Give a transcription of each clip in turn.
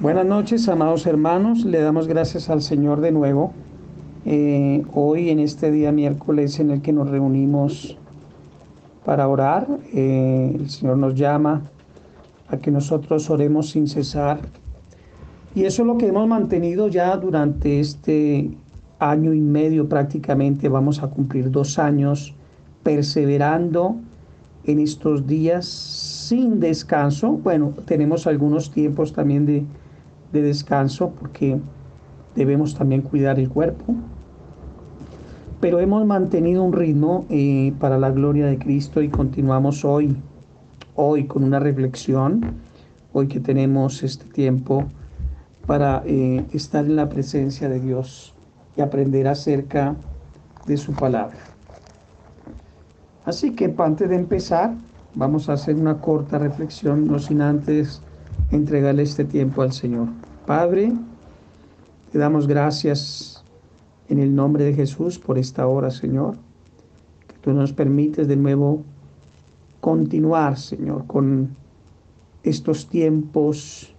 Buenas noches, amados hermanos. Le damos gracias al Señor de nuevo. Hoy en este día miércoles en el que nos reunimos para orar, el Señor nos llama a que nosotros oremos sin cesar. Y eso es lo que hemos mantenido ya durante este año y medio prácticamente. Vamos a cumplir 2 años perseverando en estos días sin descanso. Bueno, tenemos algunos tiempos también de descanso porque debemos también cuidar el cuerpo, pero hemos mantenido un ritmo para la gloria de Cristo y continuamos hoy con una reflexión, hoy que tenemos este tiempo para estar en la presencia de Dios y aprender acerca de su palabra. Así que antes de empezar, vamos a hacer una corta reflexión, no sin antes entregarle este tiempo al Señor. Padre, te damos gracias en el nombre de Jesús por esta hora, Señor, que tú nos permites de nuevo continuar, Señor, con estos tiempos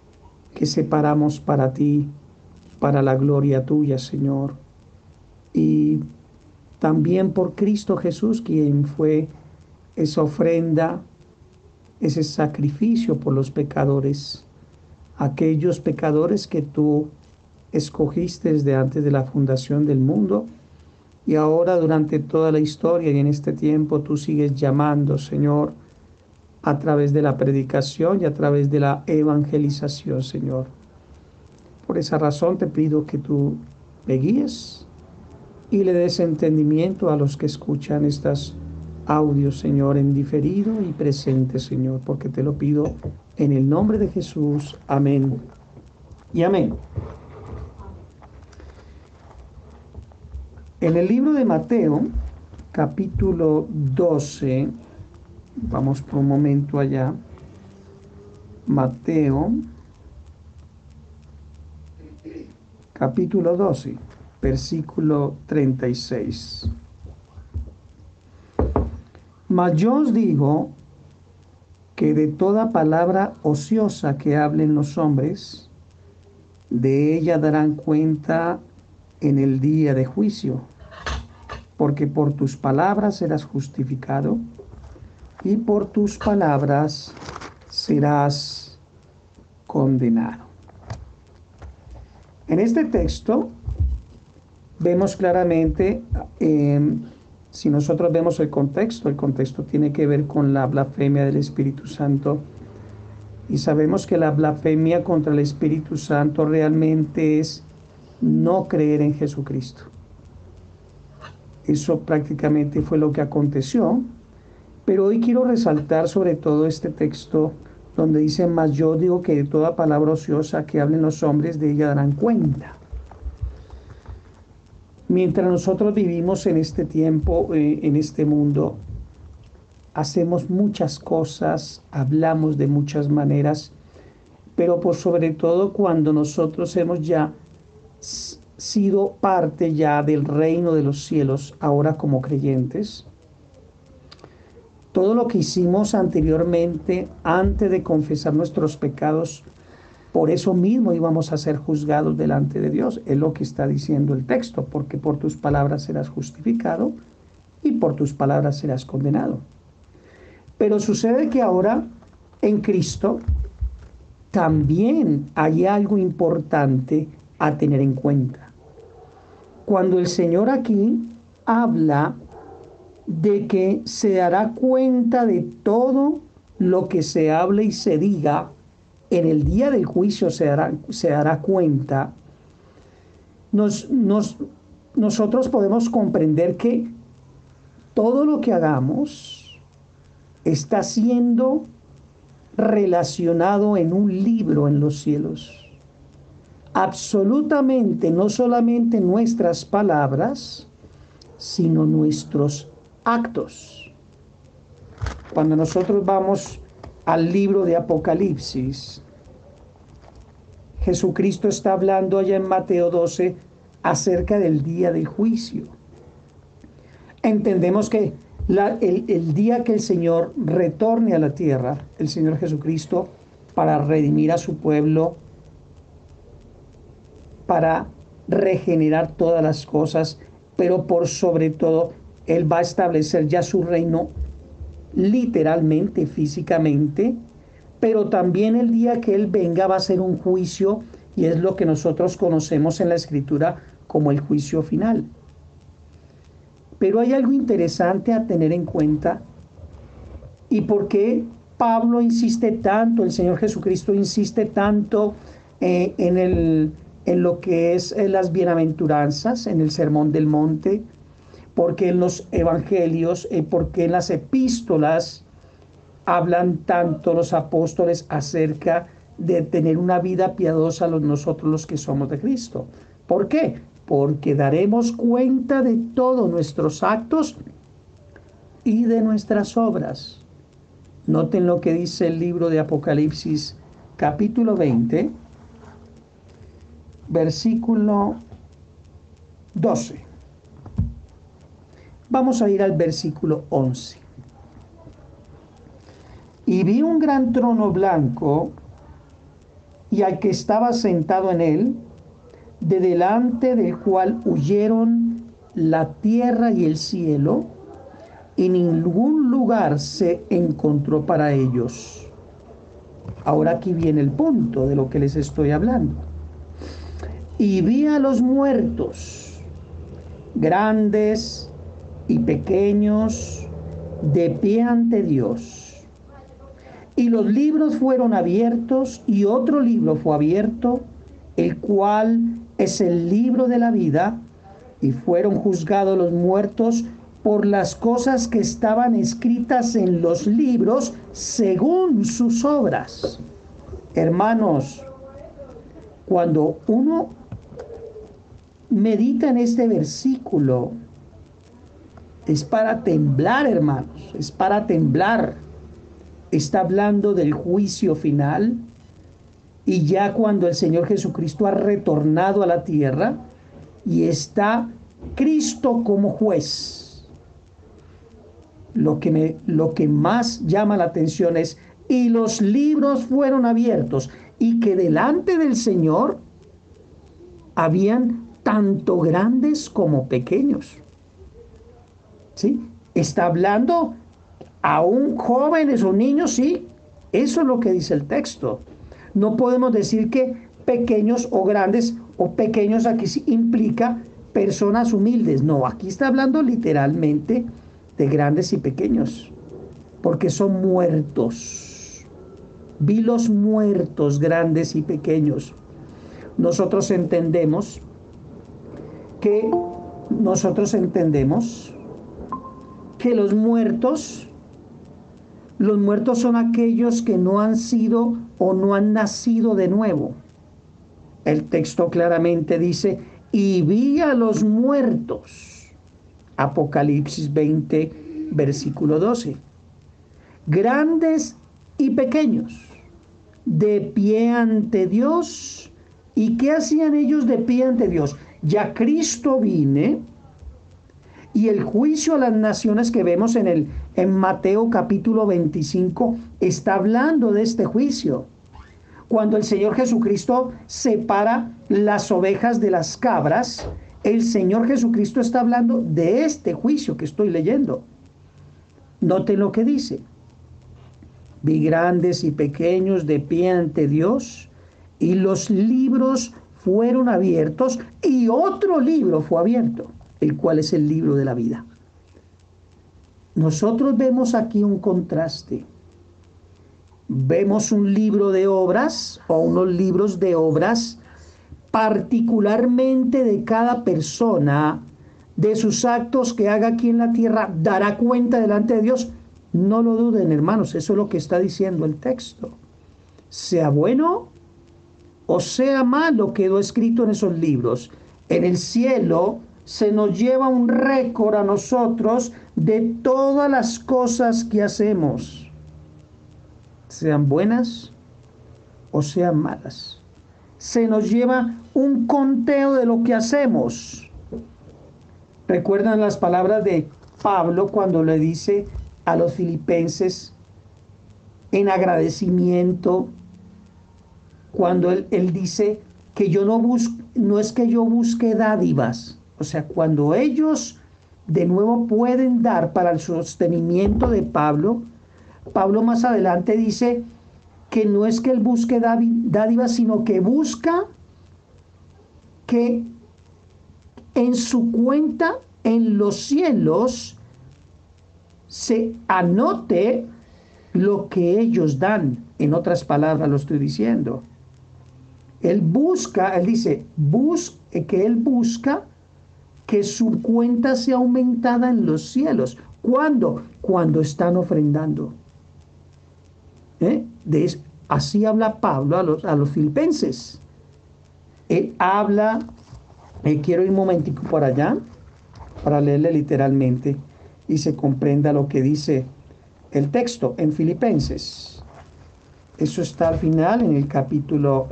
que separamos para ti, para la gloria tuya, Señor. Y también por Cristo Jesús, quien fue esa ofrenda, ese sacrificio por los pecadores, aquellos pecadores que tú escogiste desde antes de la fundación del mundo. Y ahora durante toda la historia y en este tiempo tú sigues llamando, Señor, a través de la predicación y a través de la evangelización, Señor. Por esa razón te pido que tú me guíes y le des entendimiento a los que escuchan estos audios, Señor, en diferido y presente, Señor, porque te lo pido en el nombre de Jesús. Amén y amén. En el libro de Mateo, capítulo 12, vamos por un momento allá. Mateo, capítulo 12, versículo 36. Mas yo os digo que de toda palabra ociosa que hablen los hombres, de ella darán cuenta en el día de juicio, porque por tus palabras serás justificado y por tus palabras serás condenado. En este texto vemos claramente, si nosotros vemos el contexto tiene que ver con la blasfemia del Espíritu Santo. Y sabemos que la blasfemia contra el Espíritu Santo realmente es no creer en Jesucristo. Eso prácticamente fue lo que aconteció. Pero hoy quiero resaltar sobre todo este texto donde dice: mas yo digo que de toda palabra ociosa que hablen los hombres, de ella darán cuenta. Mientras nosotros vivimos en este tiempo, en este mundo, hacemos muchas cosas, hablamos de muchas maneras, pero por sobre todo cuando nosotros hemos ya sido parte ya del reino de los cielos, ahora como creyentes, todo lo que hicimos anteriormente, antes de confesar nuestros pecados, por eso mismo íbamos a ser juzgados delante de Dios. Es lo que está diciendo el texto, porque por tus palabras serás justificado y por tus palabras serás condenado. Pero sucede que ahora en Cristo también hay algo importante a tener en cuenta. Cuando el Señor aquí habla de que se dará cuenta de todo lo que se hable y se diga, en el día del juicio se dará cuenta, nosotros podemos comprender que todo lo que hagamos está siendo relacionado en un libro en los cielos. Absolutamente, no solamente nuestras palabras, sino nuestros actos. Cuando nosotros vamos al libro de Apocalipsis, Jesucristo está hablando allá en Mateo 12 acerca del día del juicio. Entendemos que el día que el Señor retorne a la tierra, el Señor Jesucristo, para redimir a su pueblo, para regenerar todas las cosas, pero por sobre todo, Él va a establecer ya su reino literalmente, físicamente, pero también el día que Él venga va a ser un juicio, y es lo que nosotros conocemos en la Escritura como el juicio final. Pero hay algo interesante a tener en cuenta, y por qué Pablo insiste tanto, el Señor Jesucristo insiste tanto en lo que es las bienaventuranzas, en el Sermón del Monte, porque en los evangelios, porque en las epístolas hablan tanto los apóstoles acerca de tener una vida piadosa nosotros los que somos de Cristo. ¿Por qué? Porque daremos cuenta de todos nuestros actos y de nuestras obras. Noten lo que dice el libro de Apocalipsis, capítulo 20, versículo 12. Vamos a ir al versículo 11. Y vi un gran trono blanco y al que estaba sentado en él, de delante del cual huyeron la tierra y el cielo, y ningún lugar se encontró para ellos. Ahora aquí viene el punto de lo que les estoy hablando. Y vi a los muertos, grandes y pequeños, de pie ante Dios. Y los libros fueron abiertos, y otro libro fue abierto, el cual es el libro de la vida, y fueron juzgados los muertos por las cosas que estaban escritas en los libros según sus obras. Hermanos, cuando uno medita en este versículo, es para temblar, hermanos, es para temblar. Está hablando del juicio final, y ya cuando el Señor Jesucristo ha retornado a la tierra y está Cristo como juez. Lo que más llama la atención es, y los libros fueron abiertos, y que delante del Señor habían tanto grandes como pequeños. ¿Sí? Está hablando aún jóvenes o niños, sí, eso es lo que dice el texto. No podemos decir que pequeños o grandes, o pequeños aquí sí implica personas humildes. No, aquí está hablando literalmente de grandes y pequeños, porque son muertos. Vi los muertos, grandes y pequeños. Nosotros entendemos que los muertos son aquellos que no han sido o no han nacido de nuevo. El texto claramente dice, y vi a los muertos. Apocalipsis 20, versículo 12. Grandes y pequeños, de pie ante Dios. ¿Y qué hacían ellos de pie ante Dios? Ya Cristo vine, y el juicio a las naciones que vemos en Mateo capítulo 25 está hablando de este juicio. Cuando el Señor Jesucristo separa las ovejas de las cabras, el Señor Jesucristo está hablando de este juicio que estoy leyendo. Noten lo que dice. Vi grandes y pequeños de pie ante Dios, y los libros fueron abiertos, y otro libro fue abierto, el cual es el libro de la vida. Nosotros vemos aquí un contraste. Vemos un libro de obras, o unos libros de obras, particularmente de cada persona, de sus actos que haga aquí en la tierra, dará cuenta delante de Dios. No lo duden, hermanos, eso es lo que está diciendo el texto. Sea bueno o sea malo, quedó escrito en esos libros. En el cielo se nos lleva un récord a nosotros de todas las cosas que hacemos, sean buenas o sean malas. Se nos lleva un conteo de lo que hacemos. ¿Recuerdan las palabras de Pablo cuando le dice a los filipenses en agradecimiento, cuando él dice, que yo no es que yo busque dádivas. O sea, cuando ellos de nuevo pueden dar para el sostenimiento de Pablo, Pablo más adelante dice que no es que él busque dádivas, sino que busca que en su cuenta en los cielos se anote lo que ellos dan. En otras palabras lo estoy diciendo. Él dice, que él busca que su cuenta sea aumentada en los cielos. ¿Cuándo? Cuando están ofrendando. Así habla Pablo a los filipenses. Él habla, quiero ir un momentico por allá para leerle literalmente y se comprenda lo que dice el texto en Filipenses. Eso está al final en el capítulo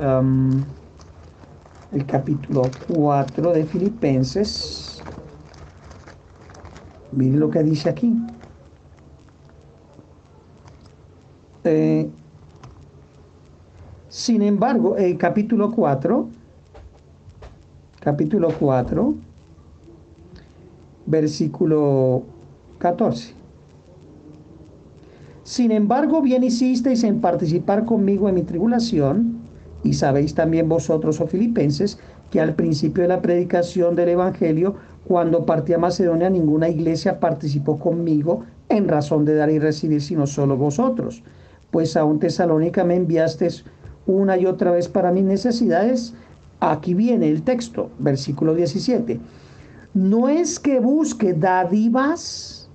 4 de Filipenses. Miren lo que dice aquí. Sin embargo, capítulo 4, versículo 14. Sin embargo, bien hicisteis en participar conmigo en mi tribulación, y sabéis también vosotros, oh filipenses, que al principio de la predicación del Evangelio, cuando partí a Macedonia, ninguna iglesia participó conmigo en razón de dar y recibir, sino solo vosotros. Pues aún Tesalónica me enviasteis una y otra vez para mis necesidades. Aquí viene el texto, versículo 17. No es que busque dádivas,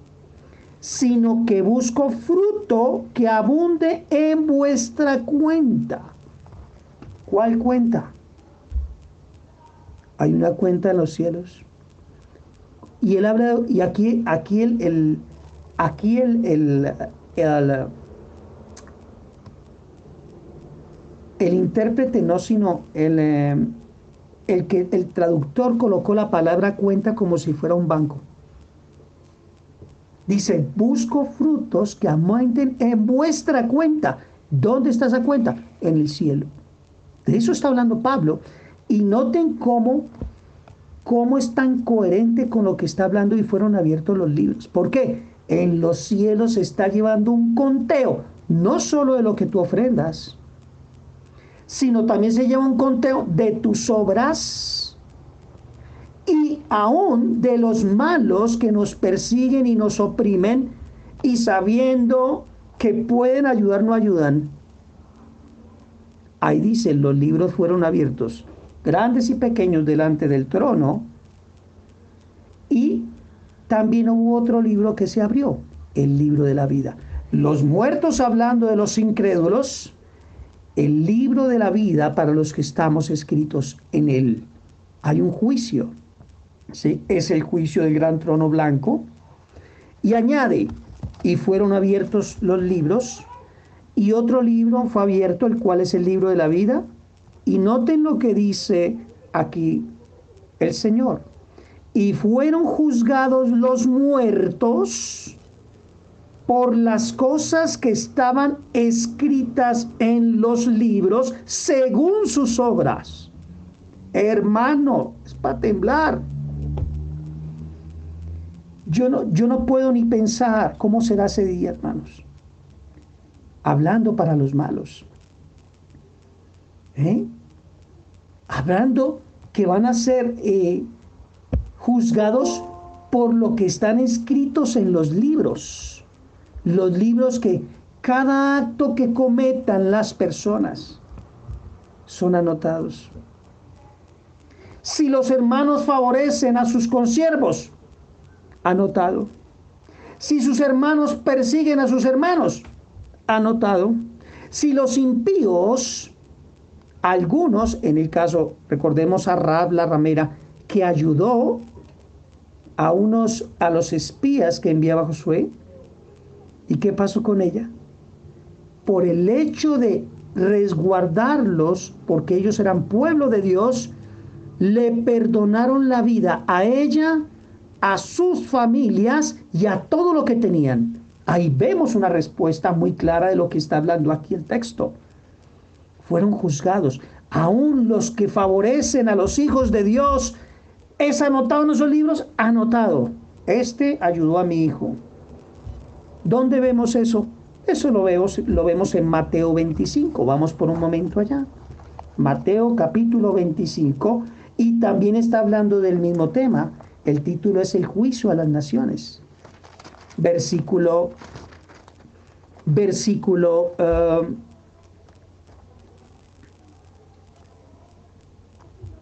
sino que busco fruto que abunde en vuestra cuenta. ¿Cuál cuenta? Hay una cuenta en los cielos. Y él habla, y aquí el intérprete no, sino el traductor colocó la palabra cuenta como si fuera un banco. Dice, busco frutos que aumenten en vuestra cuenta. ¿Dónde está esa cuenta? En el cielo. De eso está hablando Pablo. Y noten cómo es tan coherente con lo que está hablando y fueron abiertos los libros. ¿Por qué? En los cielos se está llevando un conteo, no solo de lo que tú ofrendas, sino también se lleva un conteo de tus obras y aún de los malos que nos persiguen y nos oprimen y sabiendo que pueden ayudar, no ayudan. Ahí dice, los libros fueron abiertos, grandes y pequeños, delante del trono, y también hubo otro libro que se abrió, el libro de la vida. Los muertos hablando de los incrédulos, el libro de la vida para los que estamos escritos en él. Hay un juicio, ¿sí? Es el juicio del gran trono blanco. Y añade, y fueron abiertos los libros, y otro libro fue abierto, el cual es el libro de la vida. Y noten lo que dice aquí el Señor. Y fueron juzgados los muertos por las cosas que estaban escritas en los libros según sus obras. Hermano, es para temblar. Yo no puedo ni pensar cómo será ese día, hermanos. Hablando para los malos. Hablando que van a ser juzgados por lo que están escritos en los libros. Los libros que cada acto que cometan las personas son anotados. Si los hermanos favorecen a sus consiervos, anotado. Si sus hermanos persiguen a sus hermanos, anotado. Si los impíos, algunos, en el caso, recordemos a Rahab la ramera, que ayudó a los espías que enviaba Josué. ¿Y qué pasó con ella? Por el hecho de resguardarlos, porque ellos eran pueblo de Dios, le perdonaron la vida a ella, a sus familias y a todo lo que tenían. Ahí vemos una respuesta muy clara de lo que está hablando aquí el texto. Fueron juzgados. Aún los que favorecen a los hijos de Dios, ¿es anotado en esos libros? Anotado. Este ayudó a mi hijo. ¿Dónde vemos eso? Eso lo vemos en Mateo 25. Vamos por un momento allá. Mateo capítulo 25. Y también está hablando del mismo tema. El título es el juicio a las naciones.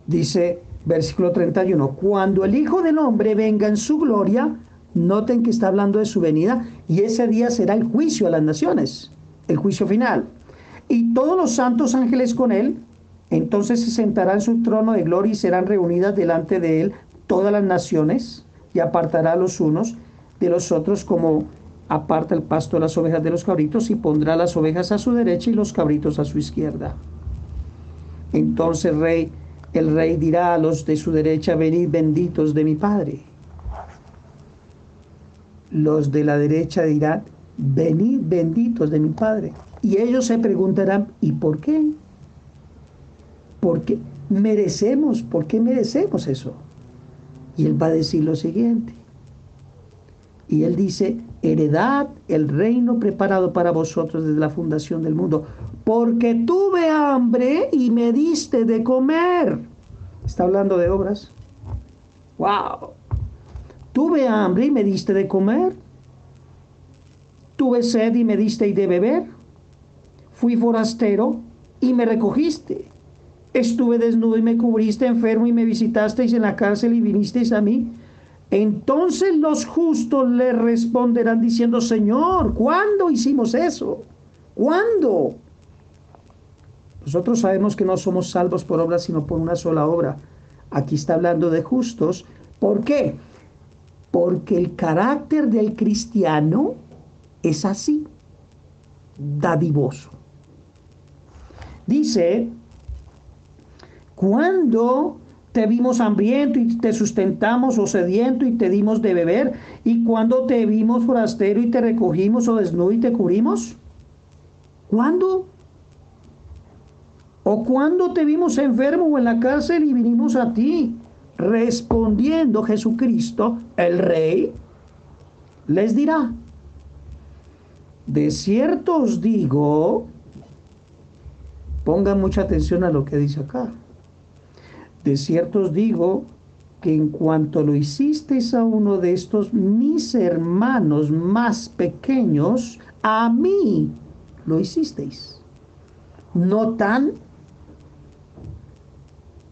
Dice, versículo 31, cuando el Hijo del Hombre venga en su gloria, noten que está hablando de su venida, y ese día será el juicio a las naciones, el juicio final. Y todos los santos ángeles con él, entonces se sentará en su trono de gloria y serán reunidas delante de él todas las naciones, y apartará a los unos de los otros como aparta el pasto de las ovejas de los cabritos, y pondrá las ovejas a su derecha y los cabritos a su izquierda. Entonces el rey dirá a los de su derecha, venid benditos de mi Padre. Los de la derecha dirán, venid benditos de mi Padre. Y ellos se preguntarán, ¿y por qué? Porque ¿por qué merecemos eso? Y él va a decir lo siguiente. Y él dice, heredad el reino preparado para vosotros desde la fundación del mundo, porque tuve hambre y me diste de comer. Está hablando de obras. ¡Wow! Tuve hambre y me diste de comer. Tuve sed y me diste de beber. Fui forastero y me recogiste. Estuve desnudo y me cubriste, enfermo y me visitasteis en la cárcel y vinisteis a mí. Entonces los justos le responderán diciendo, Señor, ¿cuándo hicimos eso? ¿Cuándo? Nosotros sabemos que no somos salvos por obras, sino por una sola obra. Aquí está hablando de justos. ¿Por qué? Porque el carácter del cristiano es así, dadivoso. Dice, cuando te vimos hambriento y te sustentamos, o sediento y te dimos de beber, y cuando te vimos forastero y te recogimos, o desnudo y te cubrimos. ¿Cuándo? ¿O cuando te vimos enfermo o en la cárcel y vinimos a ti? Respondiendo Jesucristo, el Rey, les dirá, de cierto os digo, pongan mucha atención a lo que dice acá, de cierto os digo que en cuanto lo hicisteis a uno de estos mis hermanos más pequeños, a mí lo hicisteis. ¿Notan?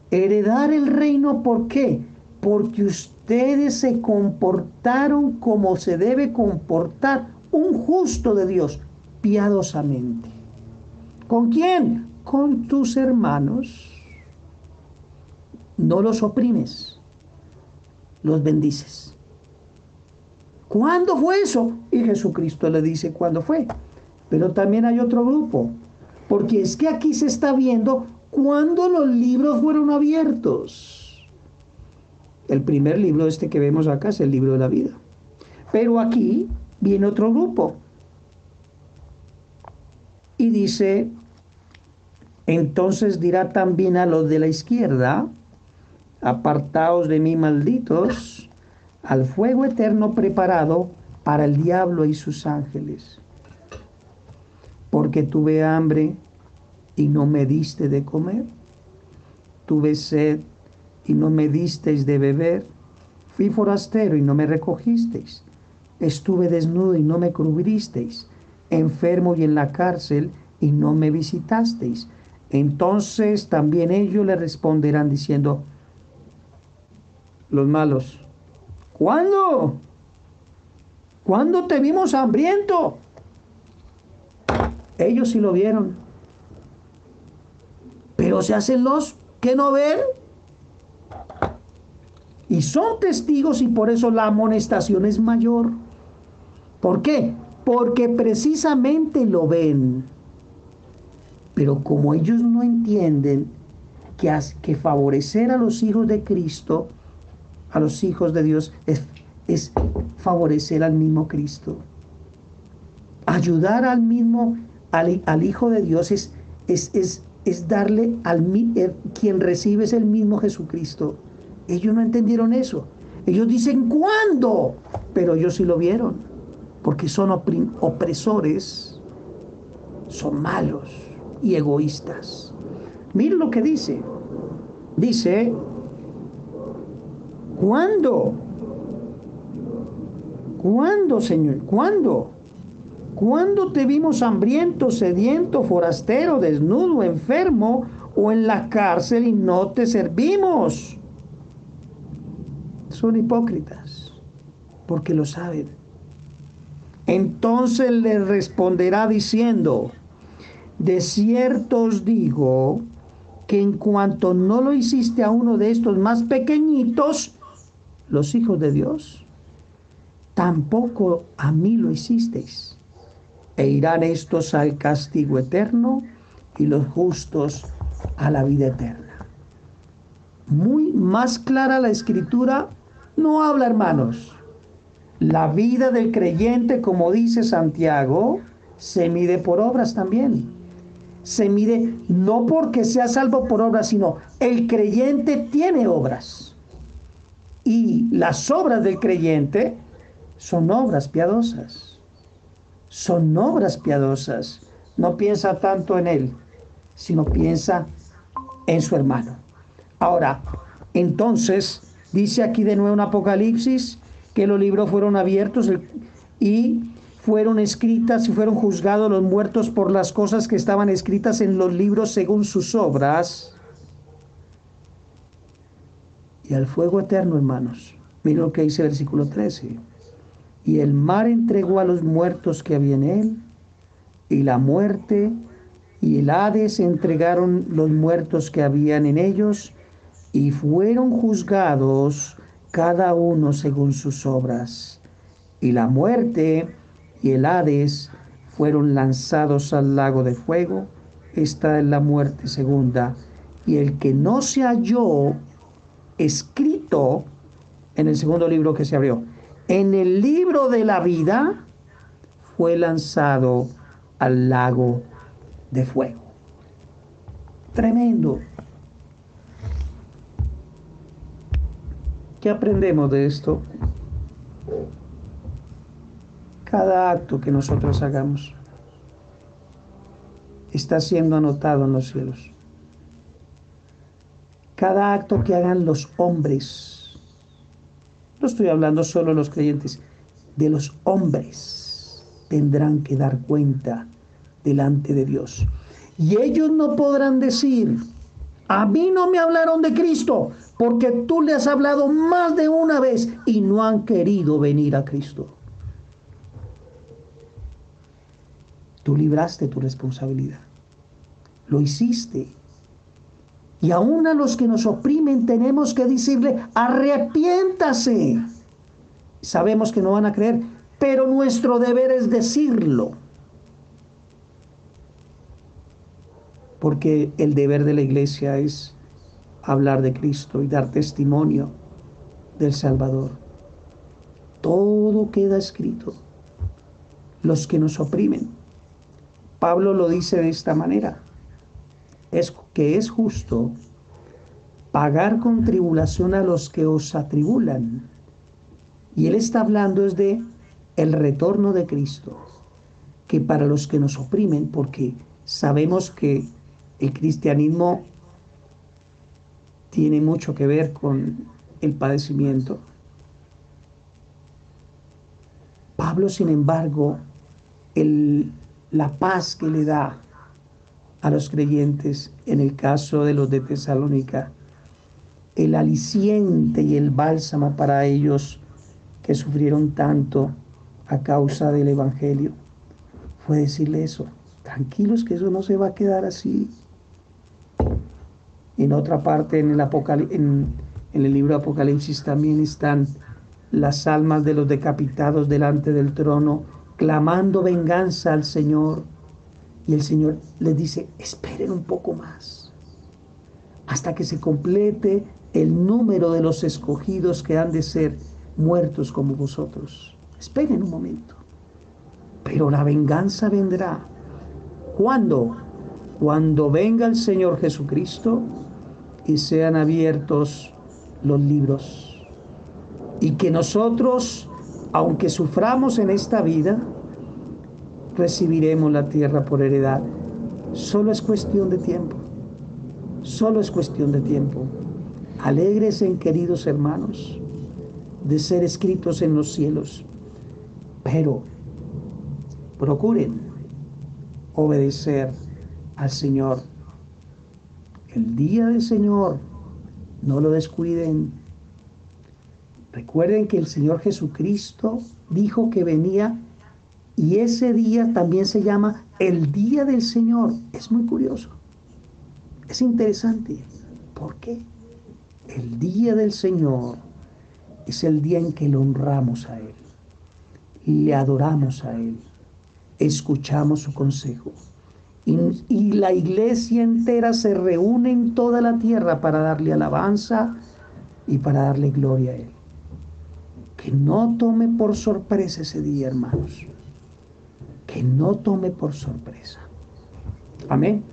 Heredar el reino, ¿por qué? Porque ustedes se comportaron como se debe comportar un justo de Dios, piadosamente. ¿Con quién? Con tus hermanos. No los oprimes, los bendices. ¿Cuándo fue eso? Y Jesucristo le dice cuándo fue. Pero también hay otro grupo, porque es que aquí se está viendo cuando los libros fueron abiertos. El primer libro que vemos acá es el libro de la vida. Pero aquí viene otro grupo. Y dice, entonces dirá también a los de la izquierda, apartaos de mí, malditos, al fuego eterno preparado para el diablo y sus ángeles. Porque tuve hambre y no me diste de comer, tuve sed y no me disteis de beber, fui forastero y no me recogisteis, estuve desnudo y no me cubristeis, enfermo y en la cárcel y no me visitasteis. Entonces también ellos le responderán diciendo, los malos, ¿cuándo? ¿Cuándo te vimos hambriento? Ellos sí lo vieron. Pero se hacen los que no ven. Y son testigos, y por eso la amonestación es mayor. ¿Por qué? Porque precisamente lo ven. Pero como ellos no entienden que favorecer a los hijos de Cristo, a los hijos de Dios, es favorecer al mismo Cristo. Ayudar al Hijo de Dios es es darle quien recibe es el mismo Jesucristo. Ellos no entendieron eso. Ellos dicen, ¿cuándo? Pero ellos sí lo vieron, porque son opresores, son malos y egoístas. Miren lo que dice. Dice, ¿cuándo? ¿Cuándo, Señor? ¿Cuándo? ¿Cuándo te vimos hambriento, sediento, forastero, desnudo, enfermo o en la cárcel y no te servimos? Son hipócritas, porque lo saben. Entonces les responderá diciendo, de cierto os digo que en cuanto no lo hiciste a uno de estos más pequeñitos, los hijos de Dios, tampoco a mí lo hicisteis. E irán estos al castigo eterno y los justos a la vida eterna. Muy más clara la escritura no habla, hermanos. La vida del creyente, como dice Santiago, se mide por obras también. Se mide no porque sea salvo por obras, sino el creyente tiene obras. Y las obras del creyente son obras piadosas. Son obras piadosas. No piensa tanto en él, sino piensa en su hermano. Ahora, entonces, dice aquí de nuevo en Apocalipsis que los libros fueron abiertos y fueron escritas y fueron juzgados los muertos por las cosas que estaban escritas en los libros según sus obras. Y al fuego eterno, hermanos. Miren lo que dice el versículo 13. Y el mar entregó a los muertos que había en él, y la muerte y el Hades entregaron los muertos que habían en ellos, y fueron juzgados cada uno según sus obras. Y la muerte y el Hades fueron lanzados al lago de fuego. Esta es la muerte segunda. Y el que no se halló escrito en el segundo libro que se abrió, en el libro de la vida, fue lanzado al lago de fuego. Tremendo. ¿Qué aprendemos de esto? Cada acto que nosotros hagamos está siendo anotado en los cielos. Cada acto que hagan los hombres, no estoy hablando solo de los creyentes, de los hombres tendrán que dar cuenta delante de Dios. Y ellos no podrán decir, a mí no me hablaron de Cristo, porque tú le has hablado más de una vez y no han querido venir a Cristo. Tú libraste tu responsabilidad. Lo hiciste. Y aún a los que nos oprimen tenemos que decirle, arrepiéntase. Sabemos que no van a creer, pero nuestro deber es decirlo. Porque el deber de la iglesia es hablar de Cristo y dar testimonio del Salvador. Todo queda escrito. Los que nos oprimen. Pablo lo dice de esta manera. Es que es justo pagar con tribulación a los que os atribulan. Y él está hablando es de el retorno de Cristo, que para los que nos oprimen, porque sabemos que el cristianismo tiene mucho que ver con el padecimiento. Pablo, sin embargo, la paz que le da a los creyentes, en el caso de los de Tesalónica, el aliciente y el bálsamo para ellos que sufrieron tanto a causa del Evangelio, fue decirle eso, tranquilos que eso no se va a quedar así. En otra parte, en el libro de Apocalipsis también están las almas de los decapitados delante del trono, clamando venganza al Señor. Y el Señor les dice, esperen un poco más, hasta que se complete el número de los escogidos que han de ser muertos como vosotros. Esperen un momento. Pero la venganza vendrá. ¿Cuándo? cuando venga el Señor Jesucristo y sean abiertos los libros. Y que nosotros, aunque suframos en esta vida, recibiremos la tierra por heredad. Solo es cuestión de tiempo. Solo es cuestión de tiempo. Alégresen, queridos hermanos, de ser escritos en los cielos, pero procuren obedecer al Señor. El día del Señor, no lo descuiden. Recuerden que el Señor Jesucristo dijo que venía, y ese día también se llama el día del Señor. Es muy curioso, es interesante. ¿Por qué? El día del Señor es el día en que lo honramos a Él, le adoramos a Él, escuchamos su consejo. Y la iglesia entera se reúne en toda la tierra para darle alabanza y para darle gloria a Él. Que no tome por sorpresa ese día, hermanos. Que no tome por sorpresa. Amén.